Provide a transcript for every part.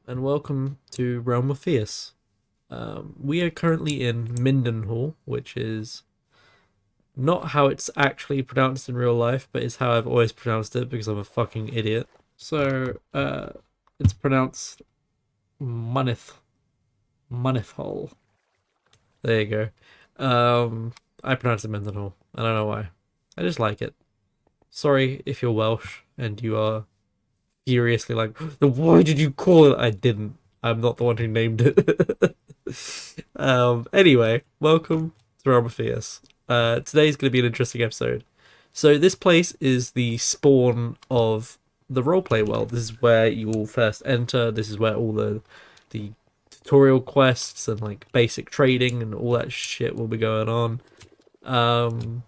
and welcome to Realm of Theous. We are currently in Mynyddhaul, which is not how it's actually pronounced in real life, but is how I've always pronounced it because I'm a fucking idiot. So, it's pronounced Mynydd, Mynyddhaul. There you go. I pronounce it Mynyddhaul. I don't know why. I just like it. Sorry if you're Welsh and you are furiously like, why did you call it? I didn't. I'm not the one who named it. Anyway, welcome to Realm of Theous. Today's going to be an interesting episode. So this place is the spawn of the roleplay world. This is where you will first enter. This is where all the tutorial quests and like basic trading and all that shit will be going on. Um,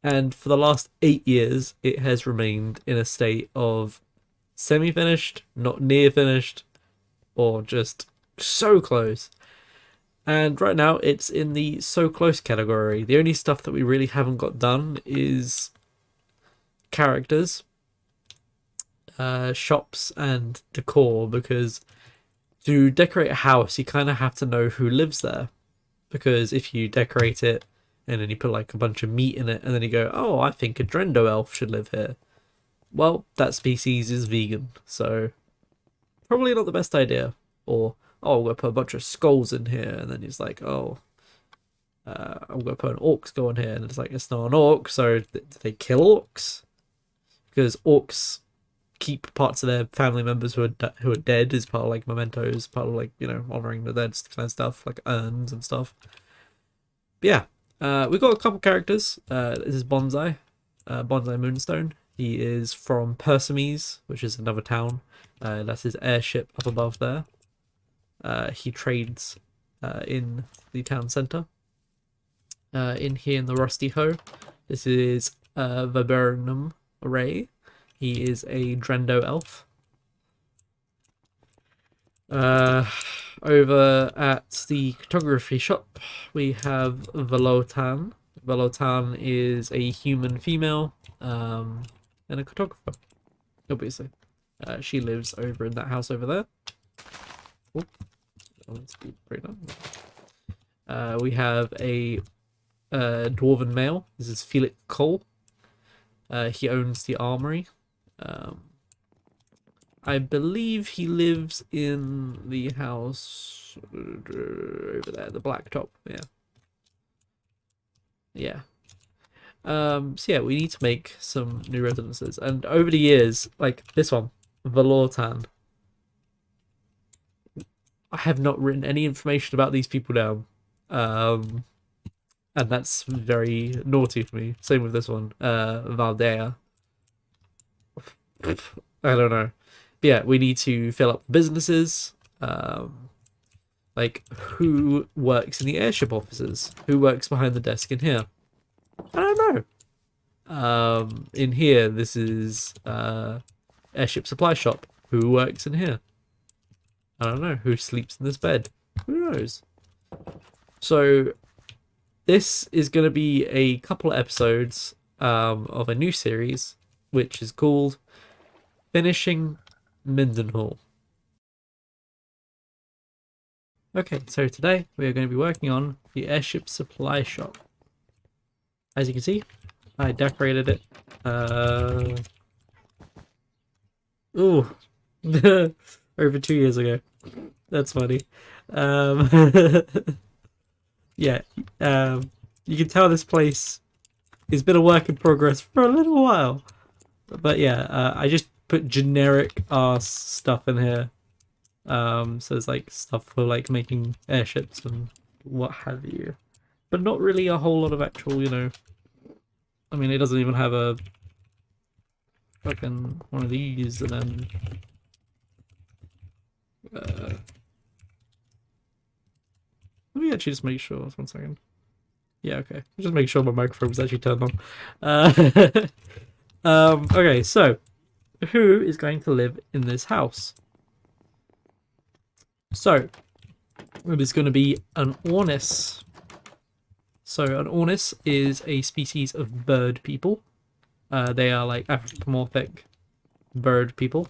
and for the last 8 years, it has remained in a state of semi-finished, not near finished, or just so close. And right now it's in the so close category. The only stuff that we really haven't got done is characters, shops, and decor, because to decorate a house you kind of have to know who lives there. Because if you decorate it and then you put like a bunch of meat in it and then you go, oh, I think a Drendo elf should live here. Well, that species is vegan, so probably not the best idea. Or, oh, we'll put a bunch of skulls in here, and then he's like, oh, I'm gonna put an orc skull in here, and it's like, it's not an orc, so do they kill orcs? Because orcs keep parts of their family members who are dead as part of like mementos, part of like, honoring the dead kind of stuff, like urns and stuff. But yeah, we've got a couple characters. This is Bonsai Moonstone. He is from Persimes, which is another town. That's his airship up above there. He trades in the town centre. In here in the Rusty Hoe, this is Viburnum Ray. He is a Drendo elf. Over at the photography shop, we have Velotan. Velotan is a human female and a photographer, obviously. She lives over in that house over there. Oh, let's be right on. We have a dwarven male. This is Felix Cole. He owns the armory. I believe he lives in the house over there, the black top. Yeah. Yeah. So yeah, we need to make some new residences. And over the years, like this one, Valortan, I have not written any information about these people down. And that's very naughty for me. Same with this one, Valdea. I don't know. But yeah, we need to fill up businesses. Like who works in the airship offices? Who works behind the desk in here? I don't know. In here, this is airship supply shop. Who works in here? I don't know. Who sleeps in this bed? Who knows? So this is going to be a couple of episodes of a new series, which is called Finishing Mynyddhaul. Okay, so today we are going to be working on the airship supply shop. As you can see, I decorated it. Ooh, over 2 years ago. That's funny. Um, yeah, you can tell this place has been a work in progress for a little while. But yeah, I just put generic ass stuff in here. So it's like stuff for like making airships and what have you. But not really a whole lot of actual, I mean, it doesn't even have a fucking one of these, and then let me actually just make sure. 1 second. Yeah, okay. Just make sure my microphone was actually turned on. Okay, so who is going to live in this house? So it is going to be an Ornis. So an Ornis is a species of bird people. They are like anthropomorphic bird people.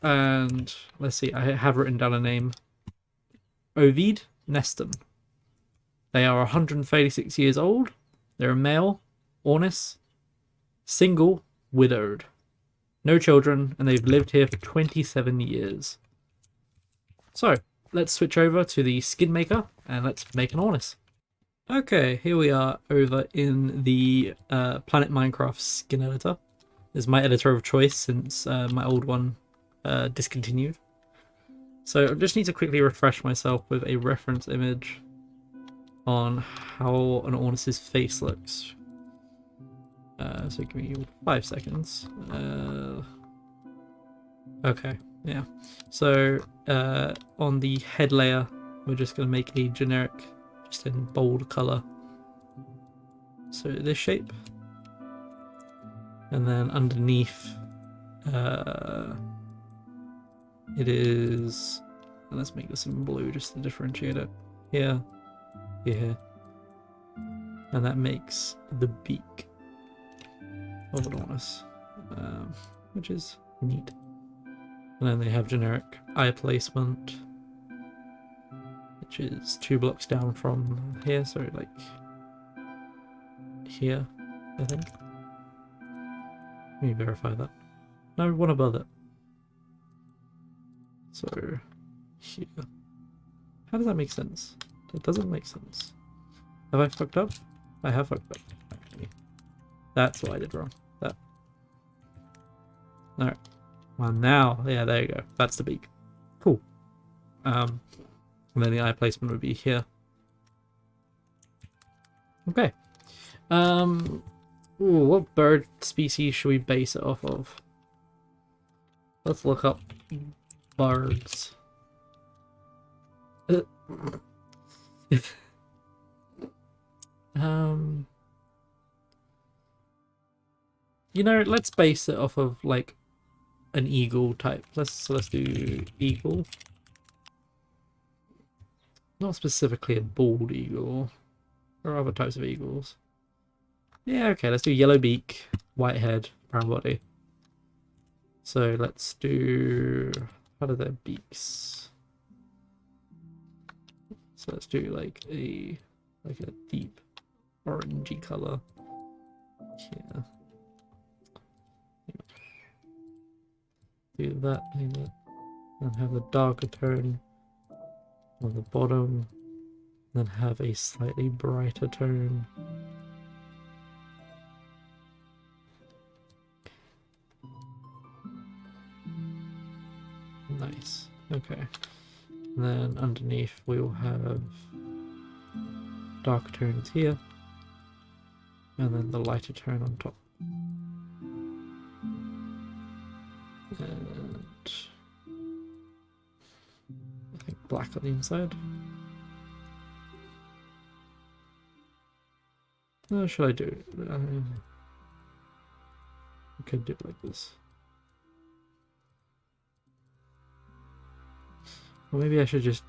And let's see, I have written down a name. Ovid Neston. They are 136 years old. They're a male, Ornis, single, widowed. No children, and they've lived here for 27 years. So, let's switch over to the skin maker, and let's make an Ornis. Okay, here we are over in the Planet Minecraft skin editor. This is my editor of choice since my old one discontinued. So I just need to quickly refresh myself with a reference image on how an Ornis's face looks. So give me 5 seconds. Okay, yeah. So on the head layer, we're just going to make a generic, just in bold color. So this shape. And then underneath, it is, let's make this in blue just to differentiate it. Here, here. And that makes the beak of an Ornis, which is neat. And then they have generic eye placement, which is 2 blocks down from here, so like here, I think. Let me verify that. No, one above it. So here. How does that make sense? That doesn't make sense. Have I fucked up? I have fucked up, actually. That's what I did wrong. That. Alright. Well, now, yeah, there you go. That's the beak. Cool. And then the eye placement would be here. Okay. Ooh, what bird species should we base it off of? Let's look up birds. You know, let's base it off of like an eagle type. Let's do eagle. Not specifically a bald eagle. There are other types of eagles. Yeah, okay, let's do yellow beak, white head, brown body. So let's do, how are their beaks? So let's do like a deep orangey color here. Do that, and have a darker tone on the bottom, then have a slightly brighter tone. Nice. Okay. And then underneath we'll have darker tones here, and then the lighter tone on top. And I think black on the inside. What should I do? I could do it like this. Or maybe I should just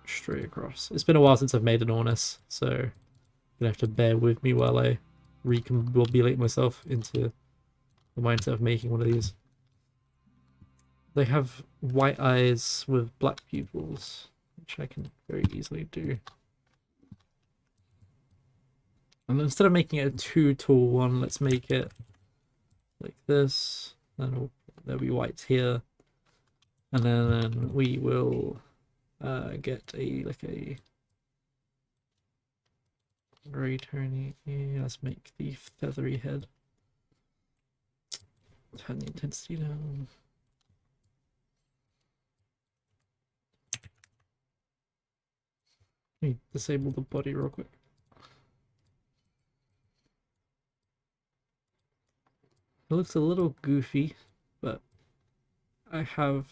straight across. It's been a while since I've made an Ornis, so you're gonna have to bear with me while I recombobulate myself into the mindset of making one of these. They have white eyes with black pupils, which I can very easily do. And instead of making it a 2-tool one, let's make it like this. Then there'll be whites here. And then we will get a grey tony. Yeah, let's make the feathery head. Turn the intensity down. Let me disable the body real quick. It looks a little goofy, but I have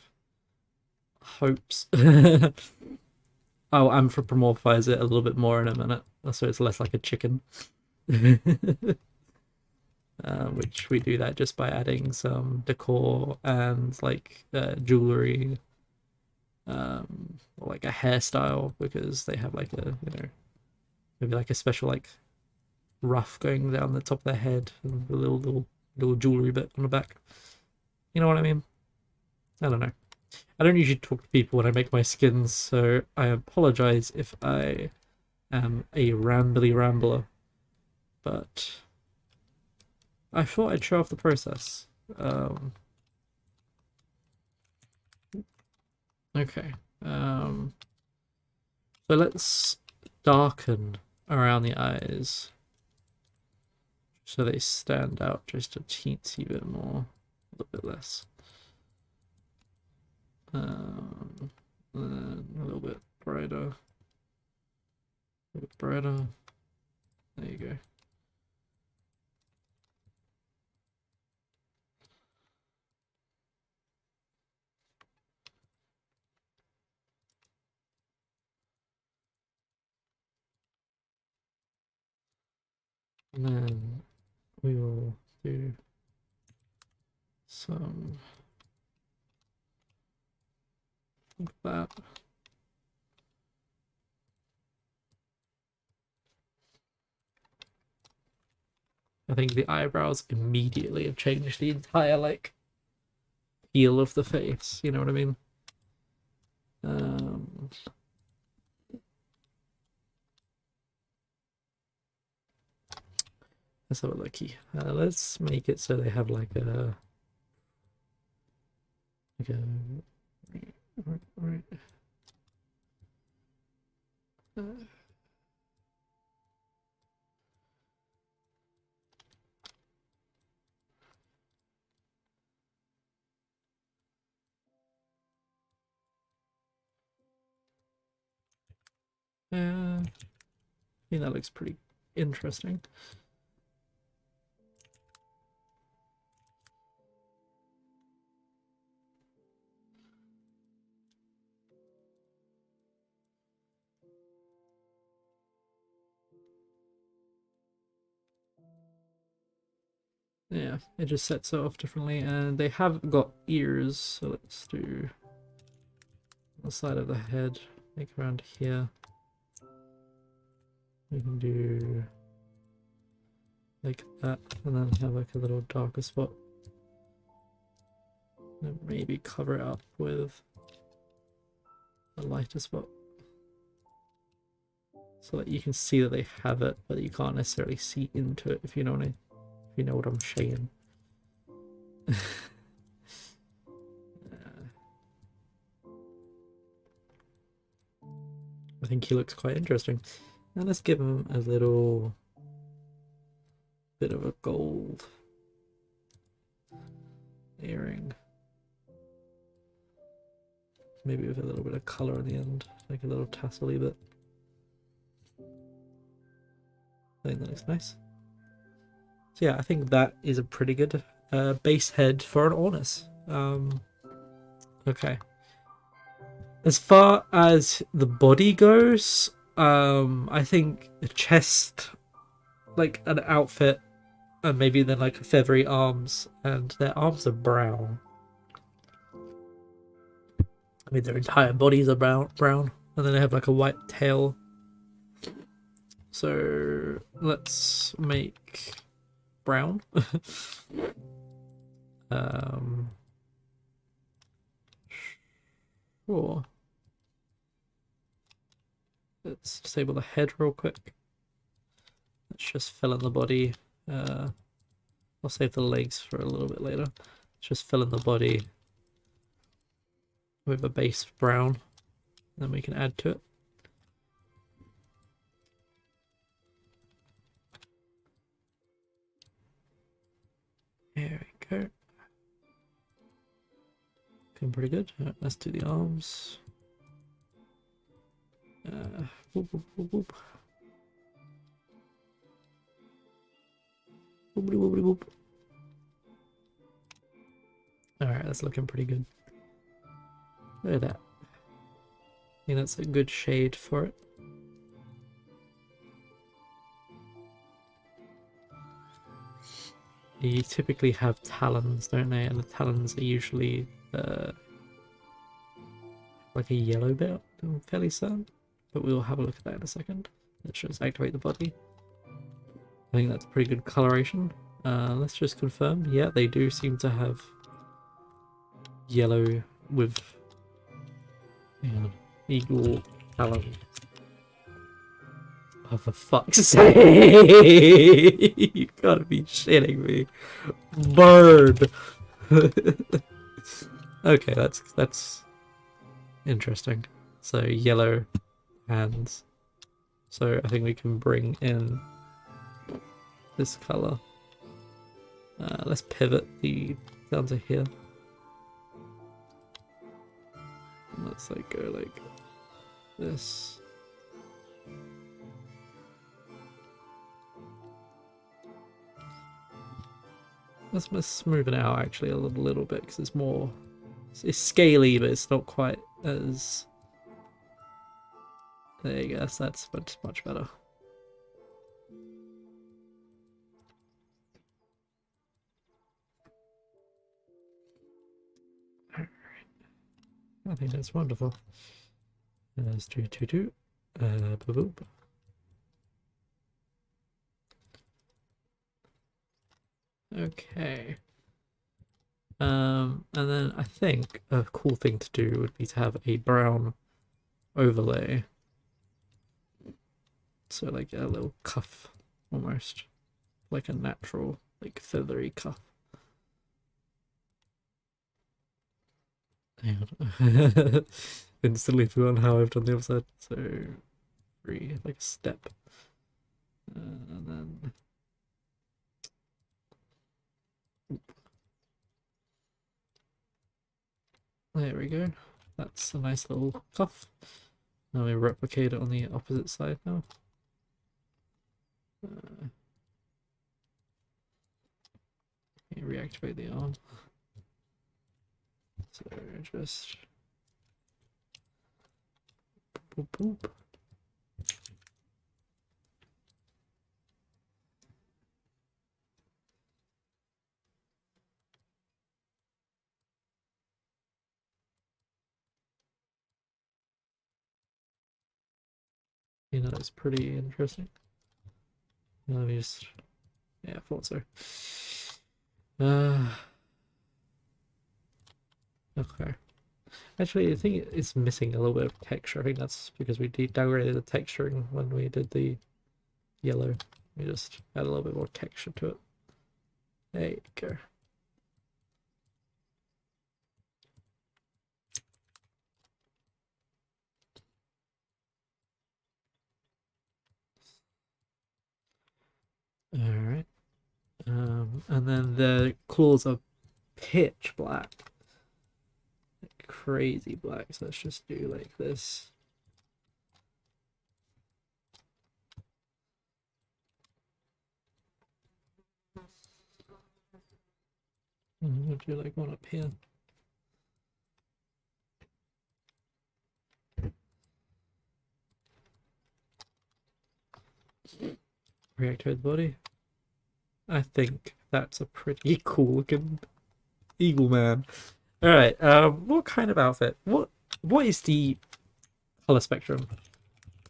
hopes. I'll anthropomorphize it a little bit more in a minute, so it's less like a chicken. Which we do that just by adding some decor and like jewelry, or like a hairstyle, because they have like a, you know, maybe like a special like ruff going down the top of their head and a little jewelry bit on the back. You know what I mean? I don't know. I don't usually talk to people when I make my skins, so I apologize if I am a rambly rambler. But I thought I'd show off the process. Okay. So let's darken around the eyes so they stand out just a teensy bit more, a little bit less. And a little bit brighter. A little bit brighter. There you go. And then we will do some like that. I think the eyebrows immediately have changed the entire like feel of the face, you know what I mean? Let's have a looky. Let's make it so they have like a right. I think that looks pretty interesting. Yeah, it just sets it off differently, and they have got ears, so let's do the side of the head, like around here. We can do like that, and then have like a little darker spot. And maybe cover it up with a lighter spot, so that you can see that they have it, but you can't necessarily see into it, if you know what I'm saying. I think he looks quite interesting. Now let's give him a little bit of a gold earring. Maybe with a little bit of colour on the end, like a little tassel-y bit. I think that looks nice. So yeah, I think that is a pretty good base head for an Ornis. Okay. As far as the body goes, I think a chest, like an outfit, and maybe then like feathery arms, and their arms are brown. I mean, their entire bodies are brown, and then they have like a white tail. So let's make brown. Sure. Let's disable the head real quick. Let's just fill in the body. I'll save the legs for a little bit later. Let's just fill in the body with a base brown, then we can add to it. There we go. Looking pretty good. Right, let's do the arms. Whoop, whoop, whoop, whoop. Whoopity, whoopity, whoop. Alright, that's looking pretty good. Look at that. I think that's a good shade for it. You typically have talons, don't they? And the talons are usually like a yellow bit, I'm fairly certain. But we'll have a look at that in a second. Let's just activate the body. I think that's pretty good coloration. Let's just confirm. Yeah, they do seem to have yellow with eagle talon. Oh, for fuck's sake! You gotta be shitting me. Bird! Okay, that's interesting. So yellow hands. So I think we can bring in this color. Let's pivot the down to here. And let's like go like this. Let's smooth it out actually a little bit because it's more, it's scaly, but it's not quite as. There you go. That's much better. I think that's wonderful. Let's do. Boop. Okay. And then I think a cool thing to do would be to have a brown overlay. So like a little cuff, almost like a natural, like feathery cuff. Hang on. Instantly forgotten how I've done the other side. So three, like a step, and then. There we go. That's a nice little cuff. Now we replicate it on the opposite side now. Reactivate the arm. So just boop, boop. You know, that's pretty interesting. Let me just, yeah, I thought so. Okay. Actually, I think it's missing a little bit of texture. I think that's because we downgraded the texturing when we did the yellow. We just add a little bit more texture to it. There you go. Alright. And then the claws are pitch black. Like crazy black. So let's just do like this. And we'll do like one up here. Reactivate the body. I think that's a pretty cool looking eagle man. All right. What kind of outfit? What is the color spectrum?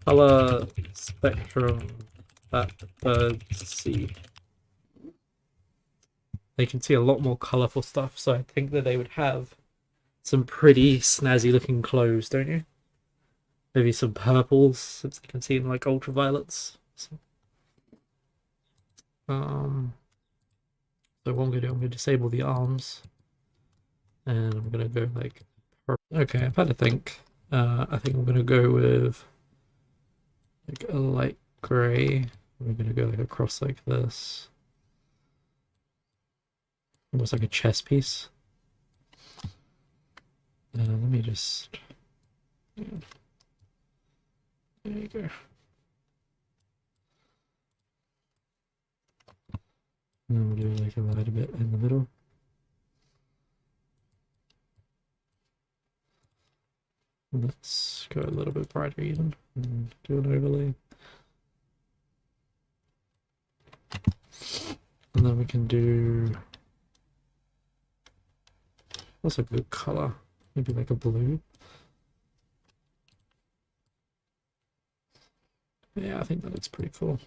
Color spectrum that birds see. They can see a lot more colorful stuff, so I think that they would have some pretty snazzy looking clothes, don't you? Maybe some purples, since they can see in like ultraviolets. So what I'm gonna do, I'm gonna disable the arms, and I'm gonna go like purple. Okay, I've had to think. I think I'm gonna go with like a light gray. We're gonna go like across like this, almost like a chess piece. Let me just. Yeah. There you go. And we'll do like a light bit in the middle. Let's go a little bit brighter even and do an overlay. And then we can do, what's a good color? Maybe like a blue. Yeah, I think that looks pretty cool.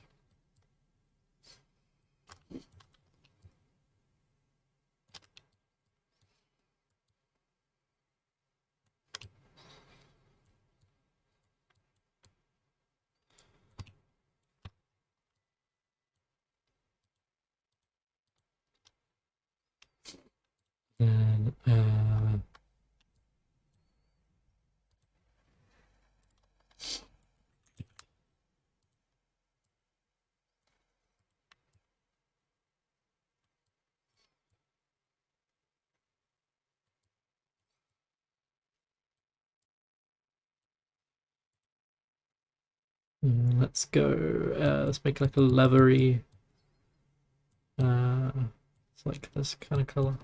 And let's go. Let's make like a leathery. It's like this kind of color.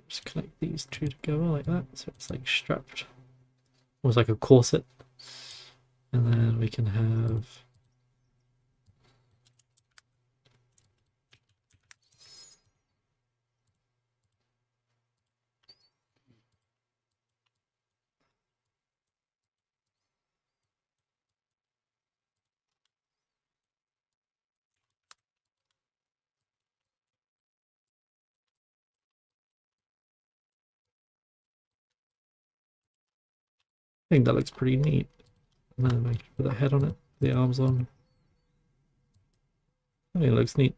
Just connect these two together like that, so it's like strapped, almost like a corset. And then we can have I think that looks pretty neat. And then we can put the head on it, the arms on. I think it looks neat.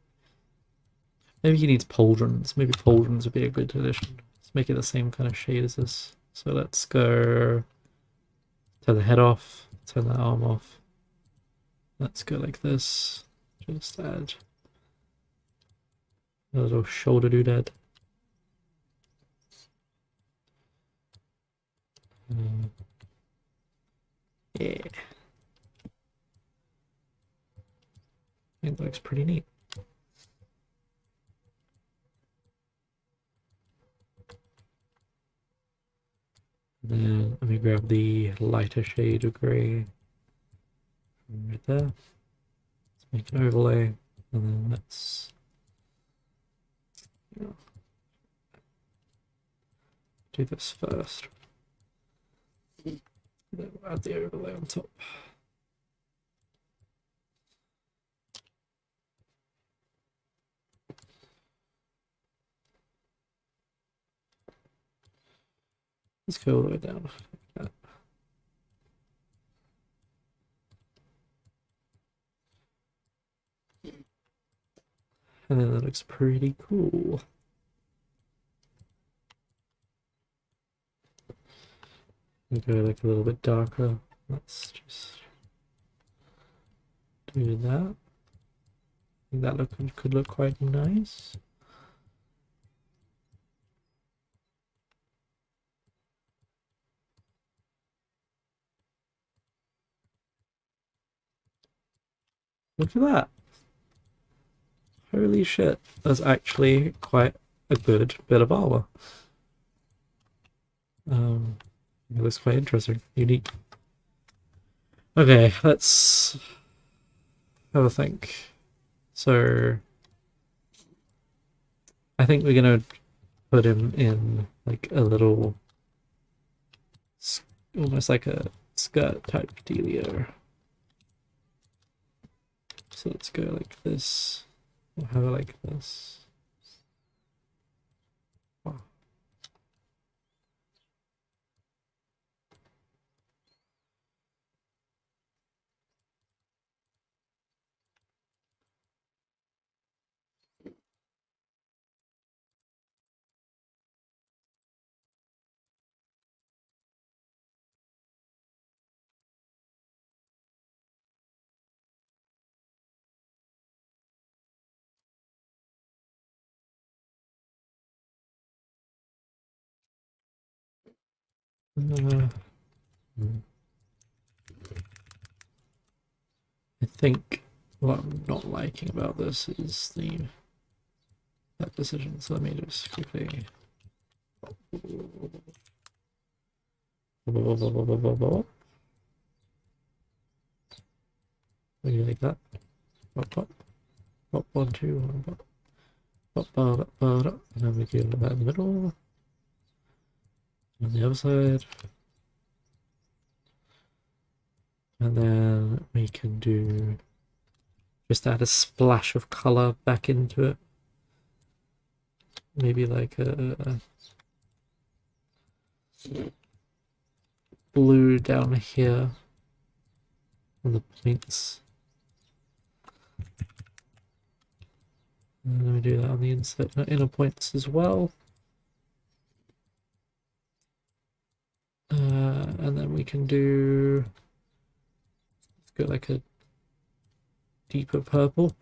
Maybe he needs pauldrons. Maybe pauldrons would be a good addition. Let's make it the same kind of shade as this. So let's go turn the head off, turn the arm off. Let's go like this. Just add a little shoulder doodad. Yeah. I think that looks pretty neat. And then let me grab the lighter shade of grey right there. Let's make an overlay, and then let's do this first. Then we'll add the overlay on top. Let's go all the way down like that. And then that looks pretty cool. We'll go like a little bit darker. Let's just do that. I think that could look quite nice. Look at that. Holy shit, that's actually quite a good bit of armor. It looks quite interesting, unique. Okay, let's have a think. So I think we're gonna put him in like a little, almost like a skirt type dealio. So let's go like this. We'll have it like this. Wow. I think what I'm not liking about this is that decision. So let me just quickly. Maybe like that. Pop, pop, pop, 1, 2, 1, pop, pop, pop, pop, pop. And then we can put that in the middle. On the other side. And then we can do just add a splash of color back into it. Maybe like a blue down here on the points. And then we do that on the inner points as well. And then we can do, let's go like a deeper purple.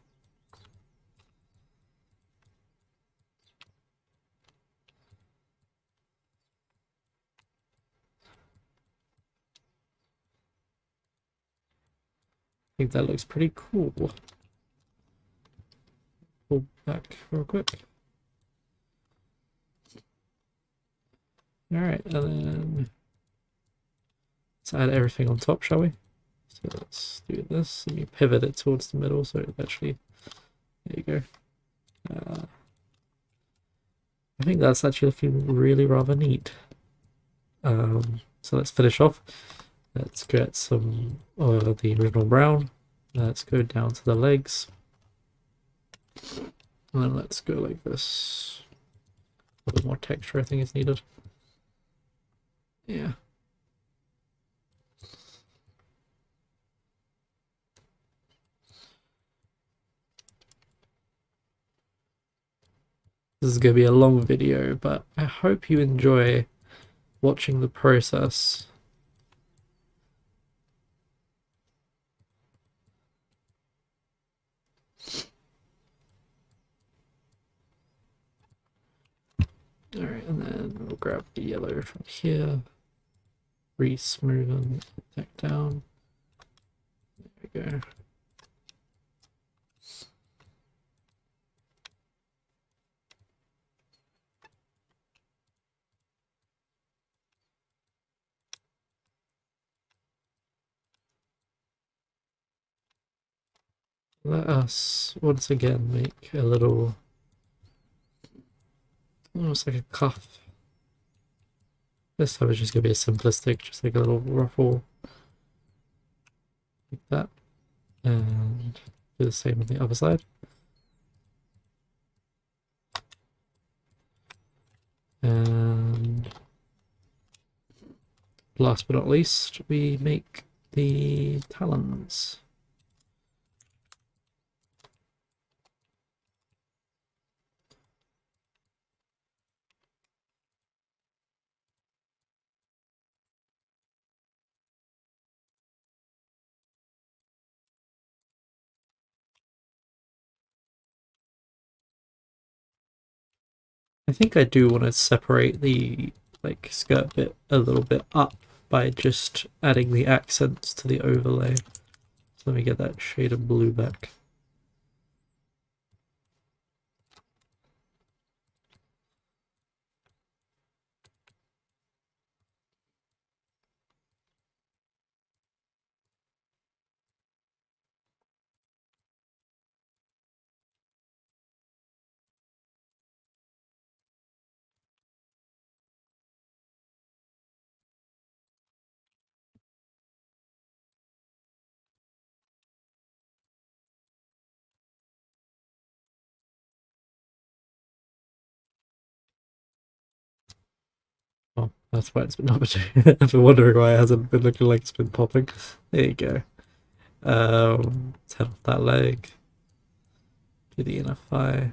I think that looks pretty cool. Pull back real quick. Alright, and then let's add everything on top, shall we? So let's do this. Let me pivot it towards the middle so it actually, there you go. I think that's actually looking really rather neat. So let's finish off. Let's get some of the original brown. Let's go down to the legs. And then let's go like this. A bit more texture I think is needed. Yeah. This is going to be a long video, but I hope you enjoy watching the process. Alright, and then we'll grab the yellow from here, re-smoothen that down. There we go. Let us once again make a little, almost like a cuff. This time it's just going to be a simplistic, just like a little ruffle, like that. And do the same on the other side. And last but not least, we make the talons. I think I do want to separate the like skirt bit a little bit up by just adding the accents to the overlay. So let me get that shade of blue back. Oh, that's why it's been up. I've been wondering why it hasn't been looking like it's been popping. There you go. Turn off that leg. Do the inner thigh.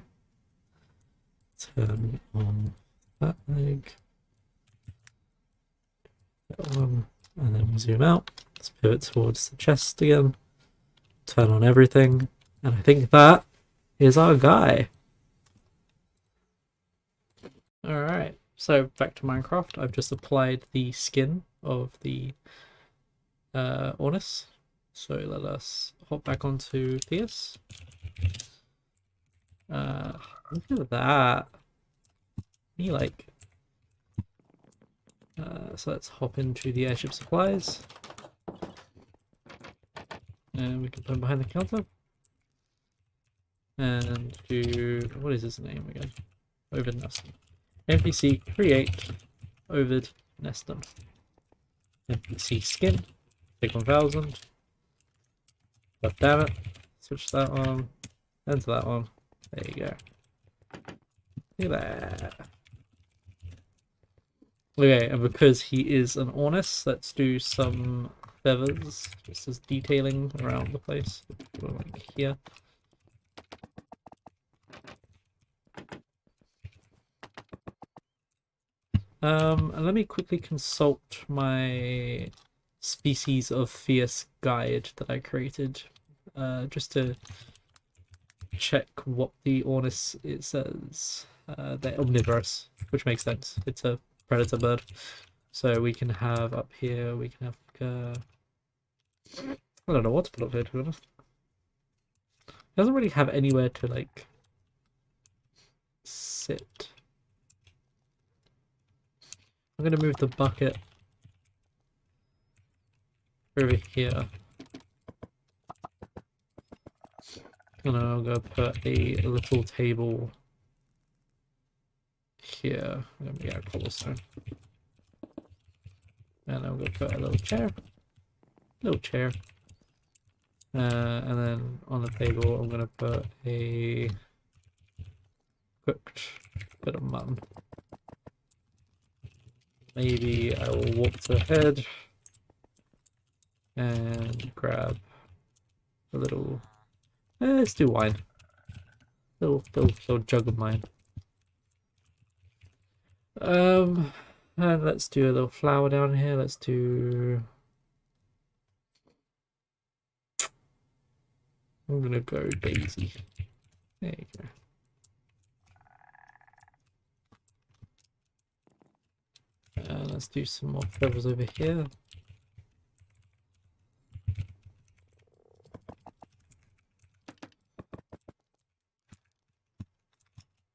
Turn on that leg. That one. And then we'll zoom out. Let's pivot towards the chest again. Turn on everything. And I think that is our guy. Alright, so back to Minecraft. I've just applied the skin of the Ornis. So let us hop back onto Theous. Look at that. Me like. So let's hop into the airship supplies. And we can put him behind the counter. And do, what is his name again? Ovid Neston. NPC create Ovid Neston. NPC skin, take 1000. God damn it. Switch that one. Enter that one. There you go. Look at that. Okay, and because he is an Ornis, let's do some feathers, just as detailing around the place. Like here. And let me quickly consult my species of Theous guide that I created, just to check what the Ornis it says. They're omnivorous, which makes sense. It's a predator bird. So we can have up here, we can have I don't know what to put up here, to be honest. It doesn't really have anywhere to like sit. I'm gonna move the bucket over here. And I'm gonna put a little table here. I'm gonna get a cobblestone. And I'm gonna put a little chair. And then on the table I'm gonna put a cooked bit of mutton. Maybe I will walk to the head and grab a little. Let's do wine. Little jug of wine. And let's do a little flower down here. Let's do. I'm gonna go daisy. There you go. Let's do some more feathers over here.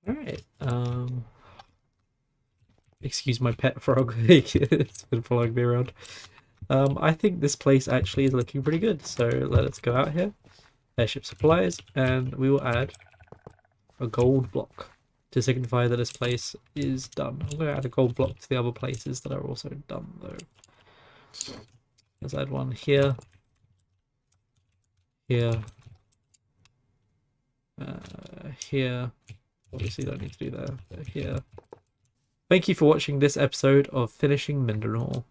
Alright, excuse my pet frog. It's been following me around. I think this place actually is looking pretty good, so let us go out here. Airship supplies, and we will add a gold block to signify that this place is done. I'm going to add a gold block to the other places that are also done, though. Let's add one here, here, here. Obviously, don't need to do that. But here. Thank you for watching this episode of Finishing Mynyddhaul.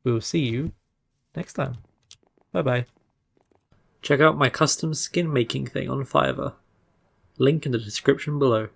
We will see you next time. Bye bye. Check out my custom skin making thing on Fiverr. Link in the description below.